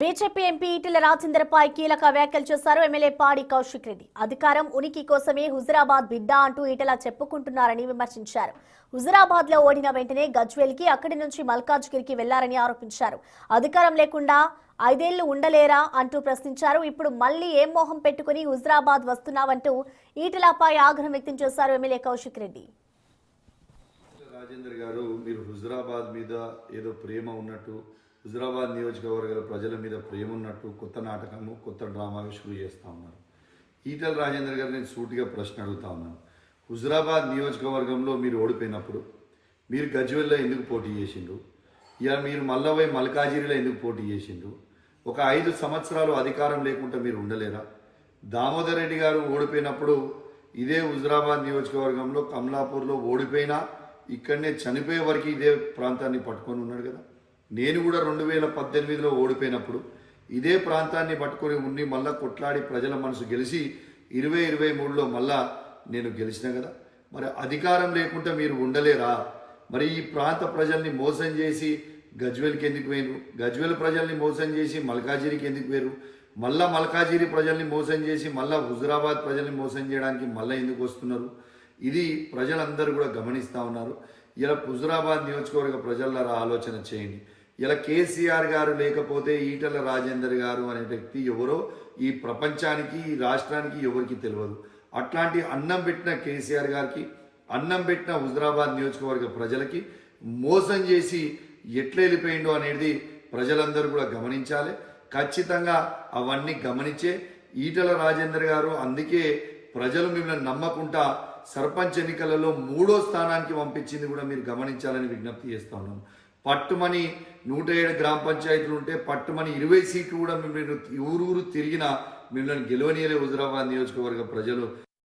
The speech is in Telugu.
బీజేపీ ఎంపీ ఈటెల రాజేందర్పై కీలక వ్యాఖ్యలు చేశారు ఎమ్మెల్యే పాడి కౌశిక్ రెడ్డి. అధికారం ఉనికి కోసమే హుజురాబాద్ బిడ్డ అంటూ ఈటెల చెప్పుకుంటున్నారని విమర్శించారు. హుజురాబాద్ లో ఓడిన వెంటనే గజ్వేల్ కి, అక్కడి నుంచి మల్కాజ్గిరికి వెళ్లారని ఆరోపించారు. అధికారం లేకుండా 5 ఏళ్లు ఉండలేరా అంటూ ప్రశ్నించారు. ఇప్పుడు మళ్లీ ఏం మోహం పెట్టుకుని హుజురాబాద్ వస్తున్నావంటూ ఈటెలపై ఆగ్రహం వ్యక్తం చేశారు ఎమ్మెల్యే కౌశిక్ రెడ్డి. రాజేందర్ గారు, మీరు హుజురాబాద్ మీద ఏదో ప్రేమ ఉన్నట్టు, హుజురాబాద్ నియోజకవర్గాల ప్రజల మీద ప్రేమ ఉన్నట్టు కొత్త నాటకము, కొత్త డ్రామాగా షురూ చేస్తూ ఉన్నారు. ఈటెల రాజేందర్ గారు, నేను సూటిగా ప్రశ్న అడుగుతా ఉన్నాను. హుజురాబాద్ నియోజకవర్గంలో మీరు ఓడిపోయినప్పుడు మీరు గజ్వేల్లో ఎందుకు పోటీ చేసిండ్రు? ఇలా మీరు మల్లవై మల్కాజిరిలో ఎందుకు పోటీ చేసిండ్రు? ఒక 5 సంవత్సరాలు అధికారం లేకుండా మీరు ఉండలేరా? దామోదర్ రెడ్డి గారు ఓడిపోయినప్పుడు ఇదే హుజురాబాద్ నియోజకవర్గంలో కమలాపూర్లో ఓడిపోయినా ఇక్కడనే చనిపోయే వరకు ఇదే ప్రాంతాన్ని పట్టుకొని ఉన్నాడు కదా. నేను కూడా 2018లో ఓడిపోయినప్పుడు ఇదే ప్రాంతాన్ని పట్టుకొని ఉండి మళ్ళా కొట్లాడి ప్రజల మనసు గెలిచి 2023లో మళ్ళా నేను గెలిచిన కదా. మరి అధికారం లేకుండా మీరు ఉండలేరా? మరి ఈ ప్రాంత ప్రజల్ని మోసం చేసి గజ్వేల్కి ఎందుకు పోయినరు? గజ్వేల్ ప్రజల్ని మోసం చేసి మల్కాజిరికి ఎందుకు పోయారు? మళ్ళా మల్కాజిరి ప్రజల్ని మోసం చేసి మళ్ళా హుజురాబాద్ ప్రజల్ని మోసం చేయడానికి మళ్ళీ ఎందుకు వస్తున్నారు? ఇది ప్రజలందరూ కూడా గమనిస్తూ ఉన్నారు. ఇలా హుజురాబాద్ నియోజకవర్గ ప్రజలారా ఆలోచన చేయండి. ఇలా కేసీఆర్ గారు లేకపోతే ఈటెల రాజేందర్ గారు అనే వ్యక్తి ఎవరో ఈ ప్రపంచానికి, ఈ రాష్ట్రానికి ఎవరికి తెలియదు. అట్లాంటి అన్నం పెట్టిన కేసీఆర్ గారికి, అన్నం పెట్టిన హుజురాబాద్ నియోజకవర్గ ప్రజలకి మోసం చేసి ఎట్లా వెళ్ళిపోయిండో అనేది ప్రజలందరూ కూడా గమనించాలి. ఖచ్చితంగా అవన్నీ గమనించే ఈటెల రాజేందర్ గారు, అందుకే ప్రజలు మిమ్మల్ని నమ్మకుండా సర్పంచ్ ఎన్నికలలో 3వ స్థానానికి పంపించింది కూడా మీరు గమనించాలని విజ్ఞప్తి చేస్తా ఉన్నాను. పట్టుమని 107 గ్రామ పంచాయతీలు ఉంటే పట్టుమని 20 సీట్లు కూడా మీరు ఊరూరు తిరిగిన మిమ్మల్ని గెలవనీయలే హుజురాబాద్ నియోజకవర్గ ప్రజలు.